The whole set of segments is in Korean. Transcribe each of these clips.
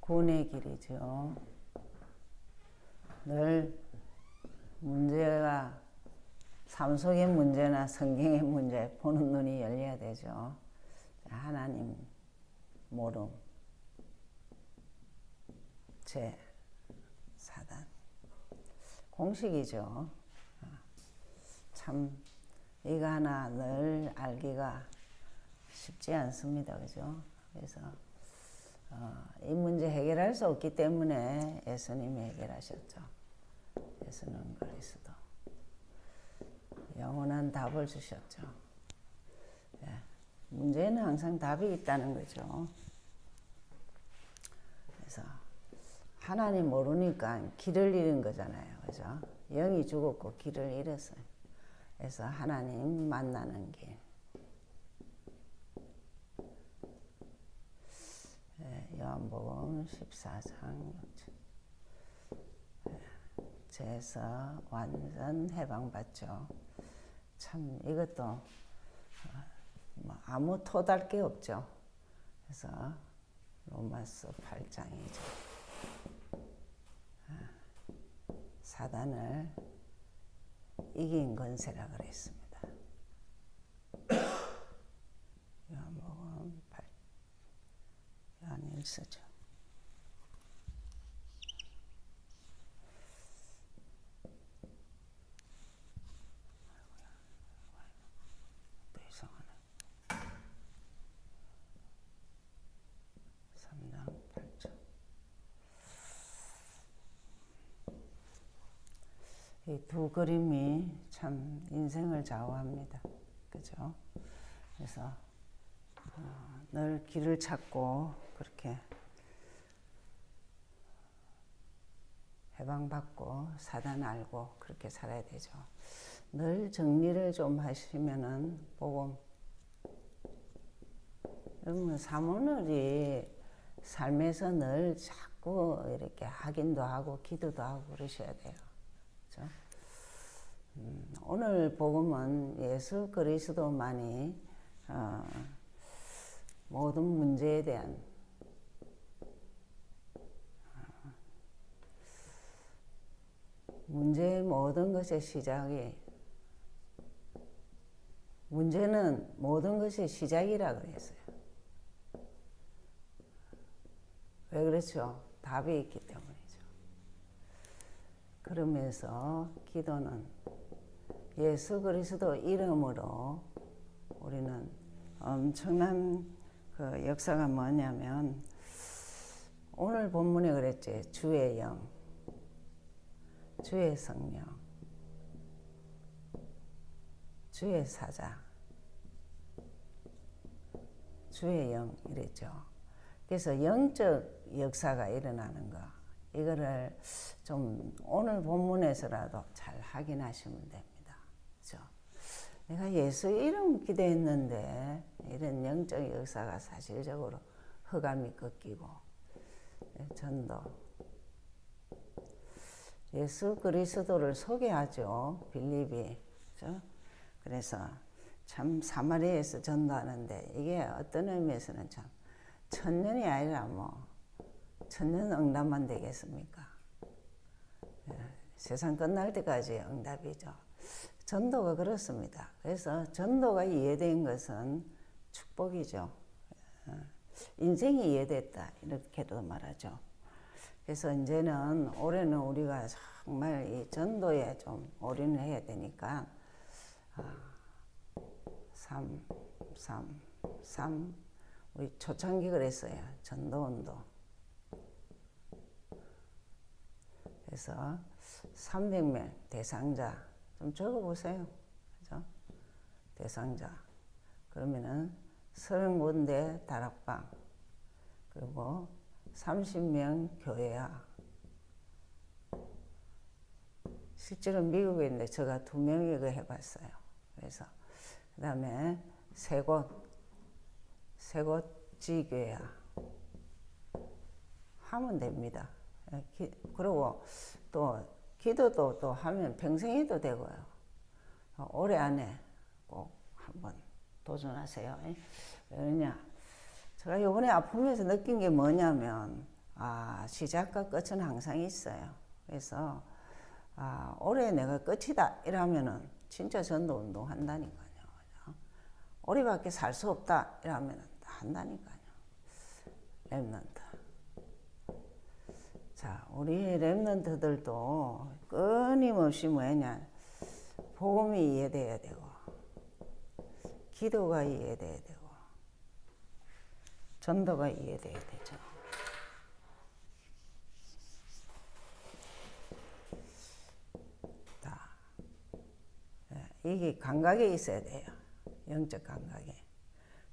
구원의 길이죠. 늘 문제가 삶 속의 문제나 성경의 문제 보는 눈이 열려야 되죠. 하나님 모름, 죄, 사단. 공식이죠. 참 이거 하나 늘 알기가 쉽지 않습니다. 그죠? 그래서 이 문제 해결할 수 없기 때문에 예수님이 해결하셨죠. 예수는 그리스도. 영원한 답을 주셨죠. 예. 문제는 항상 답이 있다는 거죠. 그래서 하나님 모르니까 길을 잃은 거잖아요. 그죠? 영이 죽었고 길을 잃었어요. 그래서 하나님 만나는 길. 요한복음 14장 6절. 죄에서 완전 해방받죠. 참 이것도 뭐 아무 토달 게 없죠. 그래서 로마서 8장이죠. 사단을 이긴 권세라 그랬습니다. 요한복음 8, 요한일서죠. 또 이상하네. 3장 8절. 이 두 그림이 참 인생을 좌우합니다. 그죠? 그래서 늘 길을 찾고 그렇게 해방받고 사단 알고 그렇게 살아야 되죠. 늘 정리를 좀 하시면은 복음. 여러분 사모늘이 삶에서 늘 자꾸 이렇게 확인도 하고 기도도 하고 그러셔야 돼요. 그렇죠? 오늘 복음은 예수 그리스도만이 모든 문제에 대한 문제의 모든 것의 시작이 문제는 모든 것의 시작이라 그랬어요. 왜 그렇죠? 답이 있기 때문이죠. 그러면서 기도는 예수 그리스도 이름으로 우리는 엄청난 그 역사가 뭐냐면 오늘 본문에 그랬지. 주의 영, 주의 성령, 주의 사자, 주의 영 이랬죠. 그래서 영적 역사가 일어나는 거 이거를 좀 오늘 본문에서라도 잘 확인하시면 됩니다. 그렇죠? 내가 예수 이름 기도했는데 이런 영적 역사가 사실적으로 흑암이 꺾이고 전도 예수 그리스도를 소개하죠. 빌립이. 그렇죠? 그래서 참 사마리아에서 전도하는데 이게 어떤 의미에서는 참 천년이 아니라 뭐 천년 응답만 되겠습니까? 세상 끝날 때까지 응답이죠. 전도가 그렇습니다. 그래서 전도가 이해된 것은 축복이죠. 인생이 이해됐다 이렇게도 말하죠. 그래서 이제는 올해는 우리가 정말 이 전도에 좀 올인을 해야 되니까 3 우리 초창기 그랬어요. 전도운동. 그래서 300명 대상자 좀 적어보세요. 그죠? 대상자. 그러면은 30군데 다락방 그리고 30명 교회야. 실제로 미국에 있는데 제가 2명이 그 해봤어요. 그래서 그 다음에 세 곳 지교회야. 하면 됩니다. 그리고 또 기도도 또 하면 평생 해도 되고요. 올해 안에 꼭 한번 도전하세요. 왜냐 제가 이번에 아프면서 느낀 게 뭐냐면 시작과 끝은 항상 있어요. 그래서 올해 내가 끝이다 이러면은 진짜 전도 운동 한다니까요. 올해밖에 살 수 없다 이러면은 한다니까요. 랩런트. 자, 우리 랩런트들도 끊임없이 뭐냐, 복음이 이해돼야 되고, 기도가 이해돼야 되고, 전도가 이해돼야 되죠. 이게 감각이 있어야 돼요. 영적 감각이.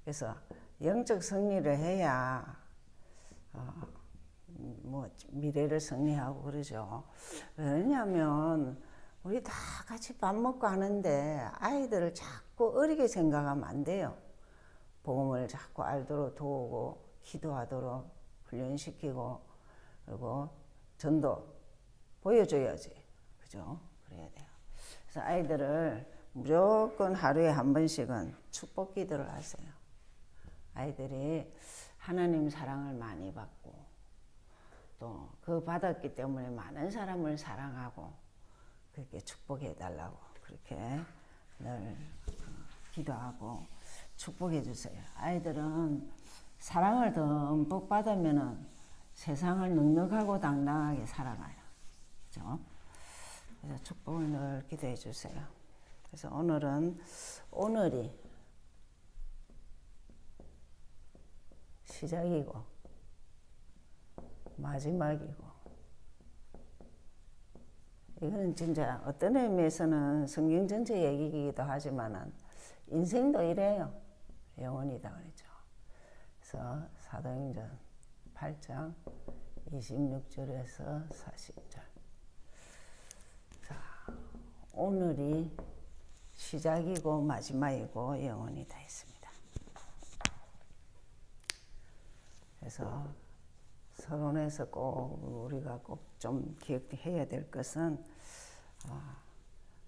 그래서 영적 승리를 해야 미래를 승리하고 그러죠. 왜냐하면 우리 다 같이 밥 먹고 하는데 아이들을 자꾸 어리게 생각하면 안 돼요. 복음을 자꾸 알도록 도우고 기도하도록 훈련시키고 그리고 전도 보여줘야지. 그죠? 그래야 돼요. 그래서 아이들을 무조건 하루에 한 번씩은 축복 기도를 하세요. 아이들이 하나님 사랑을 많이 받고 또 그 받았기 때문에 많은 사람을 사랑하고 그렇게 축복해 달라고 그렇게 늘 기도하고 축복해 주세요. 아이들은 사랑을 듬뿍 받으면은 세상을 넉넉하고 당당하게 살아가요. 그죠? 그래서 축복을 늘 기도해 주세요. 그래서 오늘이 시작이고 마지막이고 이거는 진짜 어떤 의미에서는 성경 전체 얘기이기도 하지만은 인생도 이래요. 영원이다 그러죠. 그래서 사도행전 8장 26절에서 40절. 자, 오늘이 시작이고 마지막이고 영원이다 했습니다. 그래서 서론에서 꼭 우리가 꼭 좀 기억해야 될 것은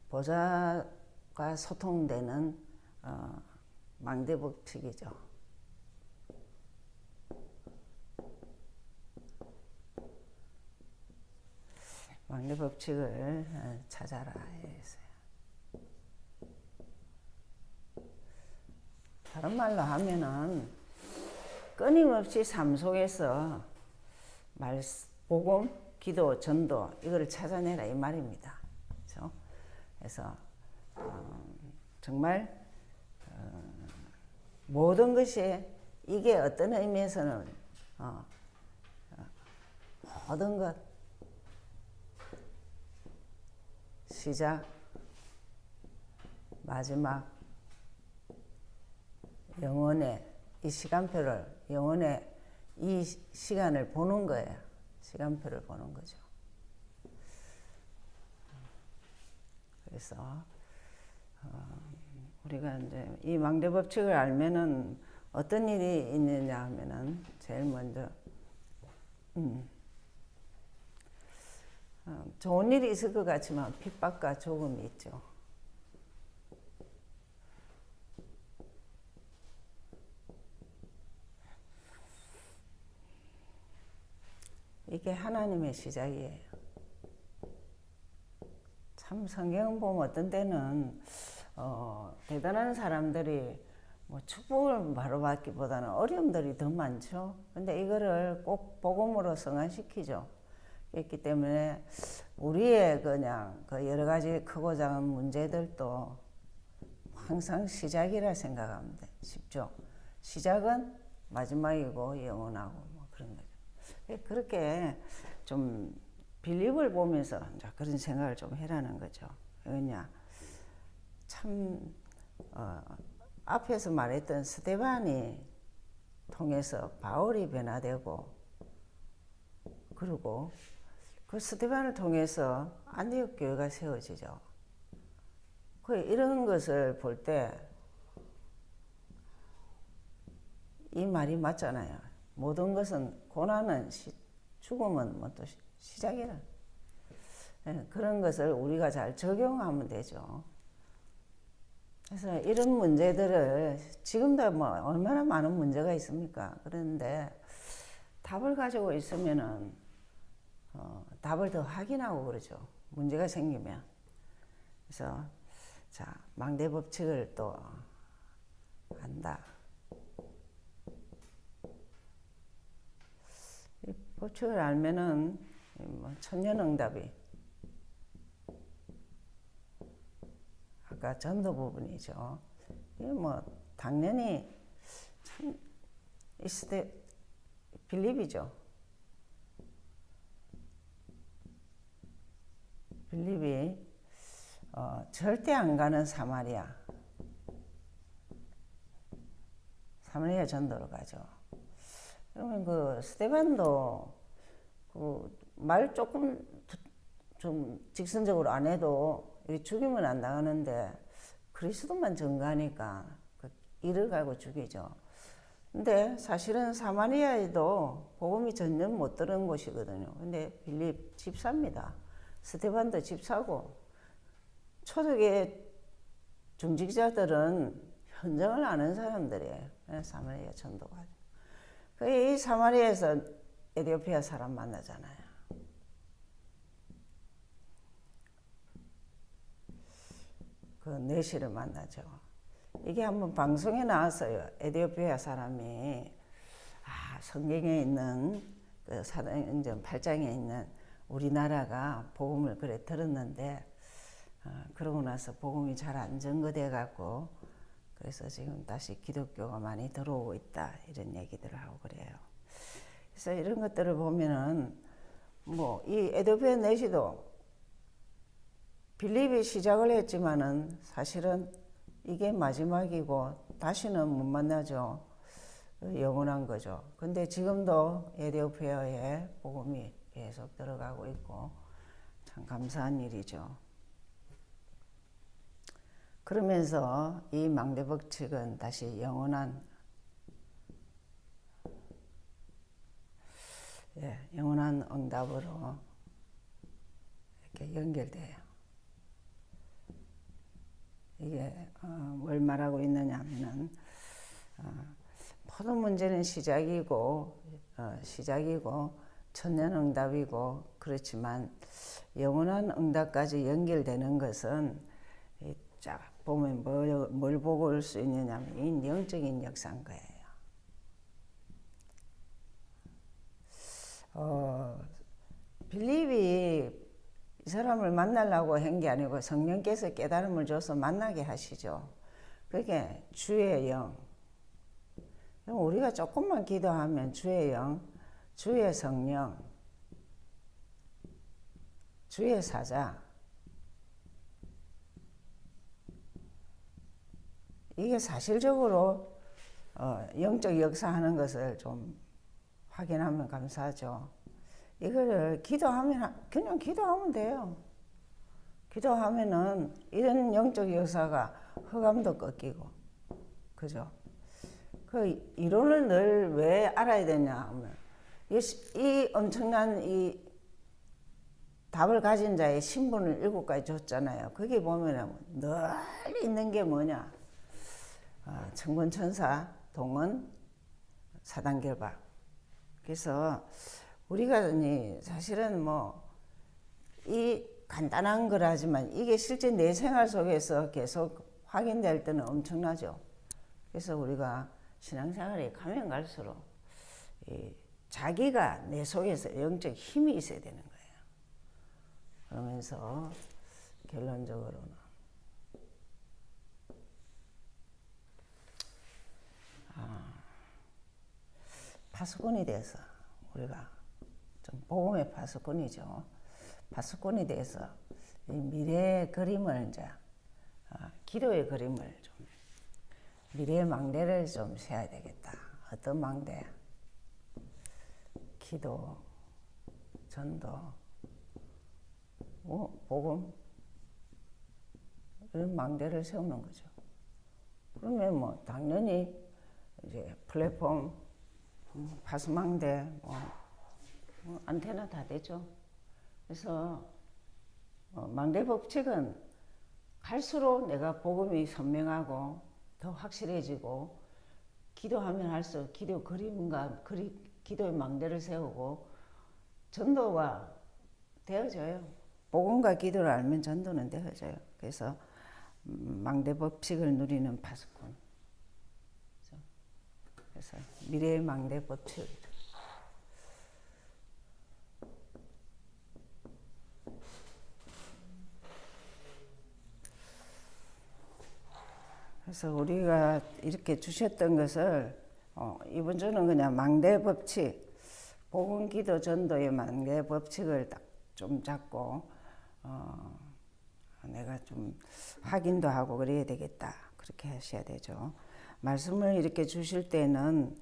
보좌가 소통되는 망대법칙이죠. 망대법칙을 찾아라 했어요. 다른 말로 하면은 끊임없이 삶 속에서 복음, 기도, 전도 이거를 찾아내라 이 말입니다. 그렇죠? 그래서 정말 모든 것이 이게 어떤 의미에서는 모든 것 시작, 마지막, 영혼의 이 시간표를 영혼의 이 시간을 보는 거예요. 시간표를 보는 거죠. 그래서 우리가 이제 이 망대법칙을 알면은 어떤 일이 있느냐 하면은 제일 먼저 좋은 일이 있을 것 같지만 핍박과 조금이 있죠. 이게 하나님의 시작이에요. 참 성경 보면 어떤 때는 대단한 사람들이 뭐 축복을 바로 받기보다는 어려움들이 더 많죠. 근데 이거를 꼭 복음으로 승화시키죠. 그렇기 때문에 우리의 그냥 그 여러 가지 크고 작은 문제들도 항상 시작이라 생각하면 쉽죠. 시작은 마지막이고 영원하고 뭐 그런 거죠. 그렇게 좀 빌립을 보면서 이제 그런 생각을 좀 해라는 거죠. 왜냐, 참 앞에서 말했던 스데반이 통해서 바울이 변화되고 그리고 그 스데반을 통해서 안디옥 교회가 세워지죠. 이런 것을 볼 때 이 말이 맞잖아요. 모든 것은 고난은 죽음은 뭐 또 시작이라. 그런 것을 우리가 잘 적용하면 되죠. 그래서 이런 문제들을 지금도 뭐 얼마나 많은 문제가 있습니까? 그런데 답을 가지고 있으면은 답을 더 확인하고 그러죠. 문제가 생기면. 그래서 자, 망대 법칙을 또 안다. 이 법칙을 알면은 뭐 천년응답이 아까 전도 부분이죠. 이게 뭐 당연히 참 이스테 빌립이죠. 빌립이 절대 안 가는 사마리아 전도로 가죠. 그러면 그 스데반도 그 말 조금 좀 직선적으로 안 해도 죽이면 안 나가는데 그리스도만 증거하니까 그 이를 갈고 죽이죠. 근데 사실은 사마리아에도 복음이 전혀 못 들은 곳이거든요. 근데 빌립 집사입니다. 스데반도 집사고 초대교회 중직자들은 현장을 아는 사람들이에요. 사마리아 전도가. 이 사마리아에서 에티오피아 사람 만나잖아요. 그 내시를 만나죠. 이게 한번 방송에 나왔어요. 에티오피아 사람이 성경에 있는 그 사도행전 8장에 있는 우리나라가 복음을 그래 들었는데 그러고 나서 복음이 잘 안 전거돼 갖고 그래서 지금 다시 기독교가 많이 들어오고 있다 이런 얘기들을 하고 그래요. 그래서 이런 것들을 보면은 뭐 이 에티오피아 내시도 빌립이 시작을 했지만은 사실은 이게 마지막이고 다시는 못 만나죠. 영원한 거죠. 근데 지금도 에티오피아에 복음이 계속 들어가고 있고 참 감사한 일이죠. 그러면서 이 망대 법칙은 다시 영원한 응답으로 이렇게 연결돼요. 이게 뭘 말하고 있느냐 하면은 모든 문제는 시작이고 천년응답이고 그렇지만 영원한 응답까지 연결되는 것은 쫙 보면 뭘 보고 올 수 있느냐 하면 이 영적인 역사인 거예요. 빌립이 이 사람을 만나려고 한 게 아니고 성령께서 깨달음을 줘서 만나게 하시죠. 그게 주의 영. 우리가 조금만 기도하면 주의 영, 주의 성령, 주의 사자. 이게 사실적으로 영적 역사하는 것을 좀 확인하면 감사하죠. 이거를 그냥 기도하면 돼요. 기도하면은 이런 영적 역사가 흑암도 꺾이고, 그죠? 그 이론을 늘 왜 알아야 되냐 하면 이 엄청난 이 답을 가진 자의 신분을 7가지 줬잖아요. 거기 보면은 늘 있는 게 뭐냐? 천군천사, 동은, 사단결박. 그래서 우리가 사실은 뭐 이 간단한 거라지만 이게 실제 내 생활 속에서 계속 확인될 때는 엄청나죠. 그래서 우리가 신앙생활에 가면 갈수록 자기가 내 속에서 영적 힘이 있어야 되는 거예요. 그러면서 결론적으로는 파수꾼이 돼서 우리가 좀 복음의 파수꾼이죠. 파수꾼이 돼서 이 미래의 그림을 이제 기도의 그림을 좀 미래의 망대를 좀 세워야 되겠다. 어떤 망대? 기도, 전도, 복음 이런 망대를 세우는 거죠. 그러면 뭐 당연히 이제 플랫폼, 파수망대, 안테나 다 되죠. 그래서 망대 법칙은 갈수록 내가 복음이 선명하고 더 확실해지고 기도하면 할수록 기도 기도의 망대를 세우고 전도가 되어져요. 복음과 기도를 알면 전도는 되어져요. 그래서 망대 법칙을 누리는 파수꾼. 그래서 미래의 망대 법칙. 그래서 우리가 이렇게 주셨던 것을 이번 주는 그냥 망대 법칙, 복음, 기도, 전도의 망대 법칙을 딱 좀 잡고 내가 좀 확인도 하고 그래야 되겠다. 그렇게 하셔야 되죠. 말씀을 이렇게 주실 때는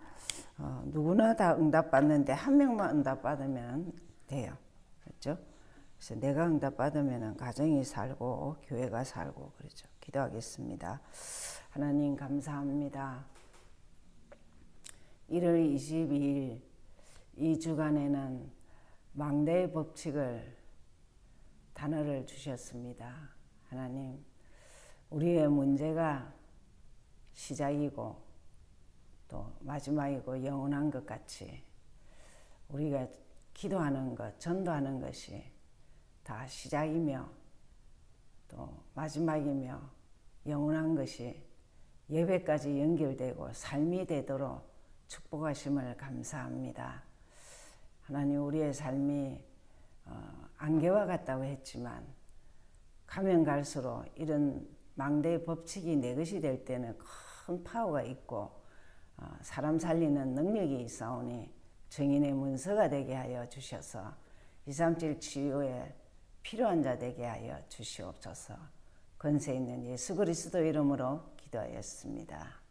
누구나 다 응답받는데 한 명만 응답받으면 돼요. 그렇죠? 그래서 내가 응답받으면 가정이 살고 교회가 살고 그렇죠. 기도하겠습니다. 하나님 감사합니다. 1월 22일 이 주간에는 망대의 법칙을 단어를 주셨습니다. 하나님, 우리의 문제가 시작이고 또 마지막이고 영원한 것 같이 우리가 기도하는 것, 전도하는 것이 다 시작이며 또 마지막이며 영원한 것이 예배까지 연결되고 삶이 되도록 축복하심을 감사합니다. 하나님, 우리의 삶이 안개와 같다고 했지만 가면 갈수록 이런 망대의 법칙이 내 것이 될 때는 큰 파워가 있고 사람 살리는 능력이 있사오니 증인의 문서가 되게 하여 주셔서 237 치유에 필요한 자 되게 하여 주시옵소서. 권세 있는 예수 그리스도 이름으로 기도하였습니다.